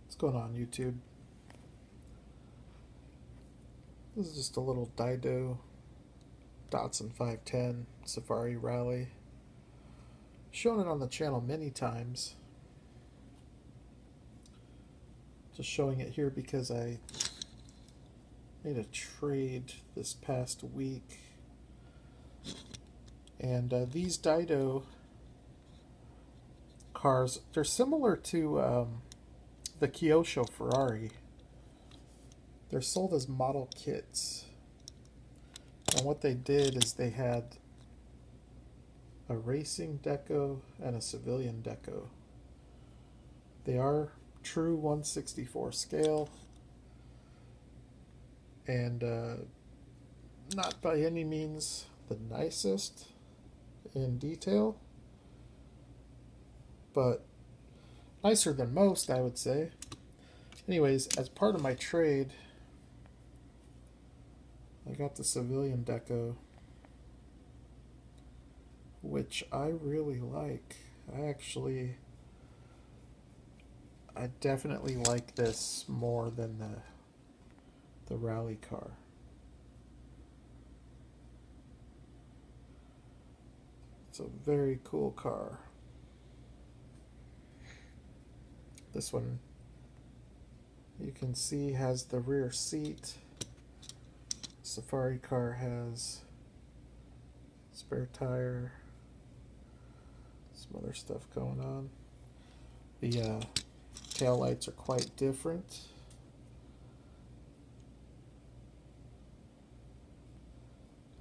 What's going on, YouTube? This is just a little Dido Datsun 510 Safari Rally. Shown it on the channel many times. Just showing it here because I made a trade this past week. And these Dido cars, they're similar to the Kyosho Ferrari. They're sold as model kits. And what they did is they had a racing Deco and a civilian Deco. They are true 1/64 scale. And not by any means the nicest in detail, but nicer than most, I would say. Anyways, as part of my trade, I got the civilian Deco, which I really like. I definitely like this more than the rally car. It's a very cool car. This one, you can see, has the rear seat. Safari car has spare tire, some other stuff going on. The tail lights are quite different.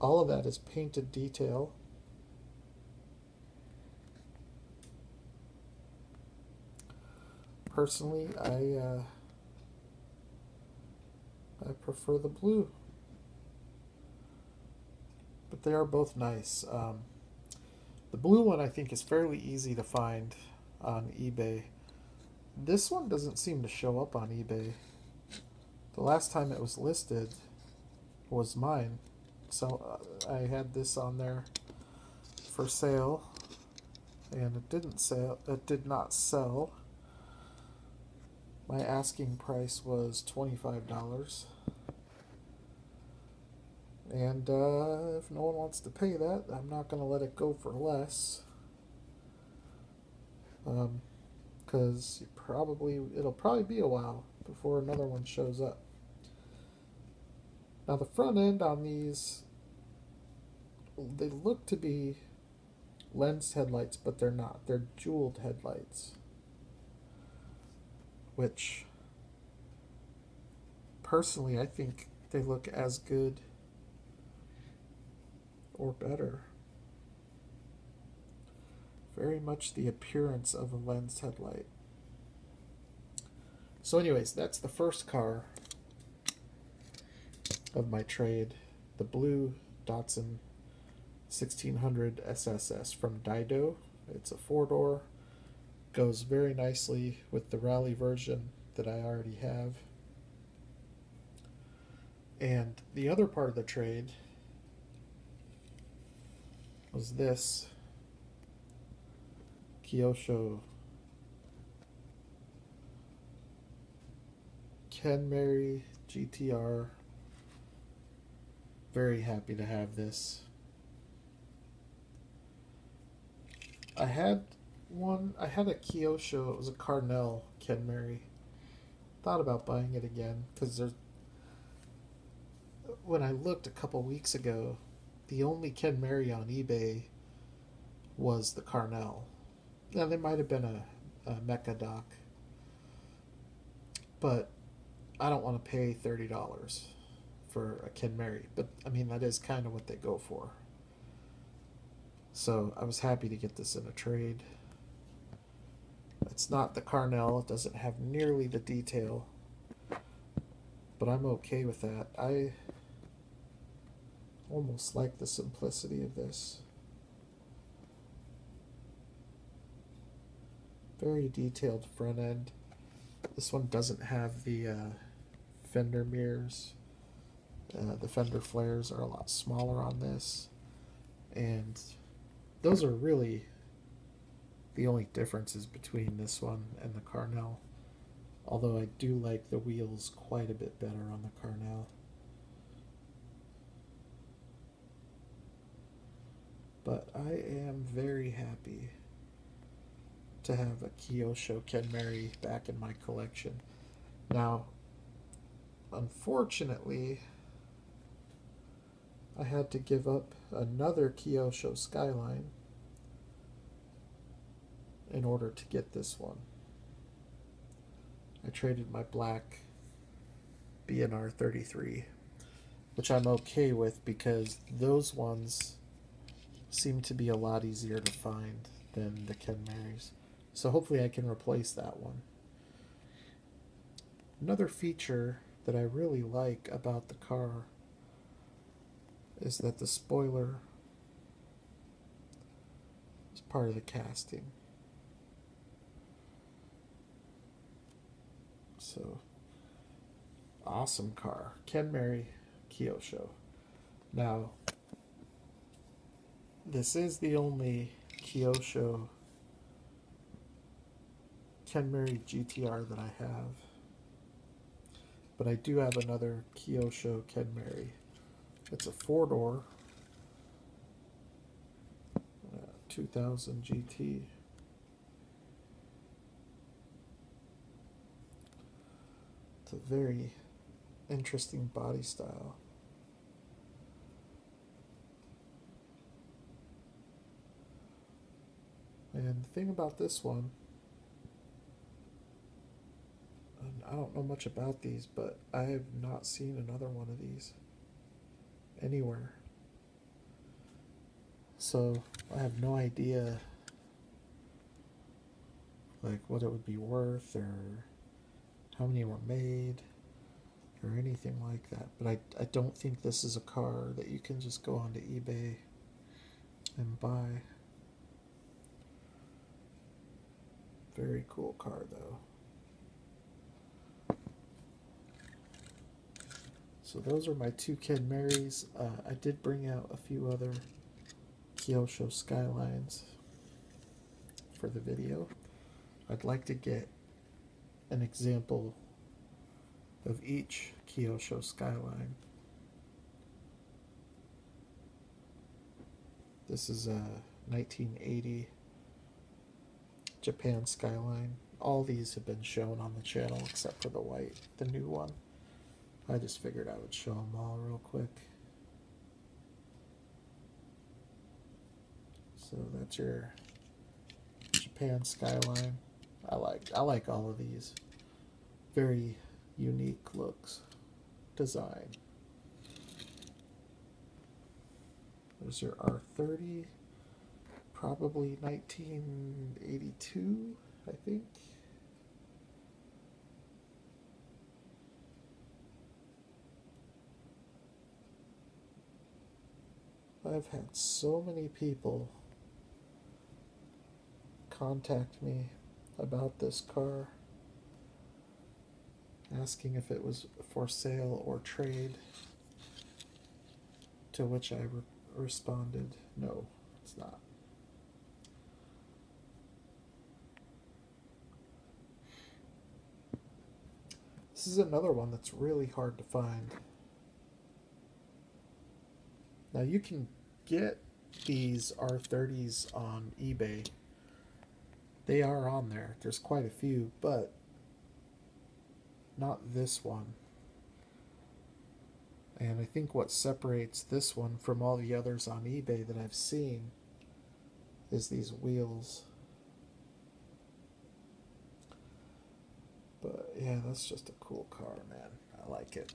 All of that is painted detail. Personally, I prefer the blue, but they are both nice. The blue one I think is fairly easy to find on eBay. This one doesn't seem to show up on eBay. The last time it was listed was mine, so I had this on there for sale, and it didn't sell. It did not sell. My asking price was $25. And if no one wants to pay that, I'm not going to let it go for less. Because it'll probably be a while before another one shows up. Now the front end on these, they look to be lensed headlights, but they're not. They're jeweled headlights, which personally I think they look as good or better. Very much the appearance of a lensed headlight. So anyways, that's the first car of my trade, the blue Datsun 1600 SSS from Dido. It's a 4-door. Goes very nicely with the rally version that I already have. And the other part of the trade was this Kyosho GTR. Very happy to have this. I had a Kyosho, it was a Carnell Kenmary. Thought about buying it again because when I looked a couple weeks ago, the only Kenmary on eBay was the Carnell. Now there might have been a Mecha Doc, but I don't want to pay $30 for a Kenmary. But I mean, that is kind of what they go for. So I was happy to get this in a trade. It's not the Carnell, it doesn't have nearly the detail, but I'm okay with that. I almost like the simplicity of this. Very detailed front end. This one doesn't have the fender mirrors. The fender flares are a lot smaller on this, and those are really the only differences between this one and the Carnell. Although I do like the wheels quite a bit better on the car now. But I am very happy to have a Kyosho Kenmeri back in my collection. Now, unfortunately, I had to give up another Kyosho Skyline in order to get this one. I traded my black B&R 33, which I'm okay with because those ones seem to be a lot easier to find than the Kenmeris. So hopefully I can replace that one. Another feature that I really like about the car is that the spoiler is part of the casting. So, awesome car. Kenmeri Kyosho. Now, this is the only Kyosho Kenmeri GTR that I have. But I do have another Kyosho Kenmeri. It's a 4-door 2000 GT. It's a very interesting body style. And the thing about this one, and I don't know much about these, but I have not seen another one of these anywhere. So I have no idea like what it would be worth or how many were made or anything like that. But I don't think this is a car that you can just go onto eBay and buy. Very cool car though. So those are my two Kenmeris. I did bring out a few other Kyosho Skylines for the video. I'd like to get an example of each Kyosho Skyline. This is a 1980 Japan Skyline. All these have been shown on the channel except for the white, the new one. I just figured I would show them all real quick. So that's your Japan Skyline. I like all of these. Very unique looks, design. There's your R30, probably 1982, I think. I've had so many people contact me about this car, asking if it was for sale or trade, to which I responded, no, it's not. This is another one that's really hard to find. Now you can get these R30s on eBay. They are on there. There's quite a few, but not this one. And I think what separates this one from all the others on eBay that I've seen is these wheels. But yeah, that's just a cool car, man. I like it.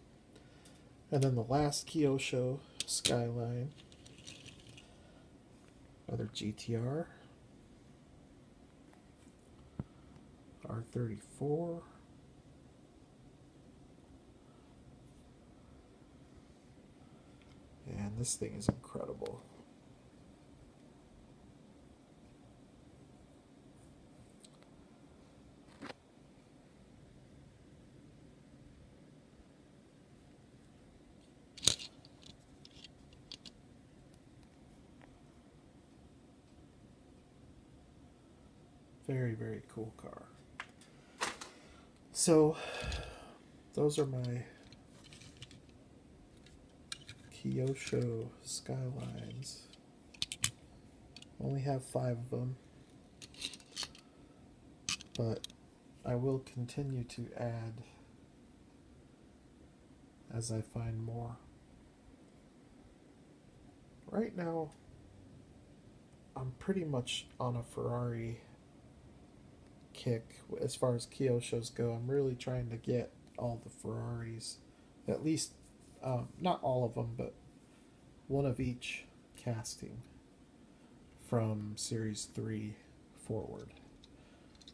And then the last Kyosho Skyline, another GTR, R34, and this thing is incredible. Very, very cool car. So those are my Kyosho Skylines. Only have 5 of them, but I will continue to add as I find more. Right now, I'm pretty much on a Ferrari kick as far as Kyoshos go. I'm really trying to get all the Ferraris, at least not all of them, but one of each casting from Series 3 forward.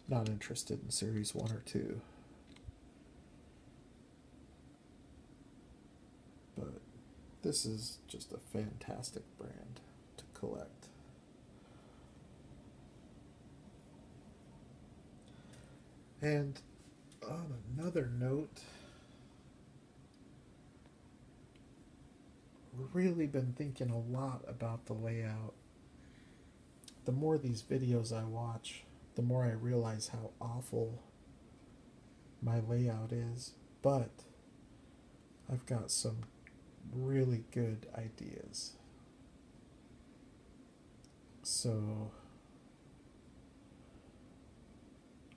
Not interested in Series 1 or 2. But this is just a fantastic brand to collect. And on another note, I've really been thinking a lot about the layout. The more these videos I watch, the more I realize how awful my layout is. But I've got some really good ideas. So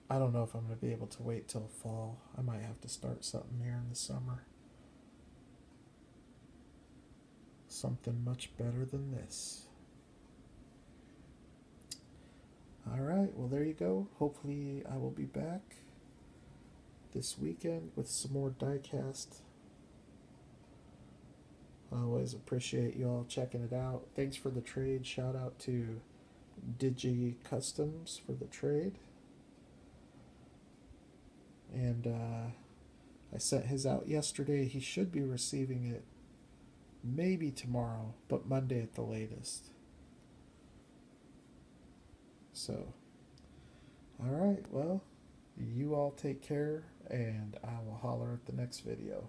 I don't know if I'm going to be able to wait till fall. I might have to start something here in the summer. Something much better than this. Alright, well there you go. Hopefully I will be back this weekend with some more diecast. I always appreciate you all checking it out. Thanks for the trade. Shout out to Digi Customs for the trade. And I sent his out yesterday. He should be receiving it maybe tomorrow, but Monday at the latest. So, alright, well, you all take care, and I will holler at the next video.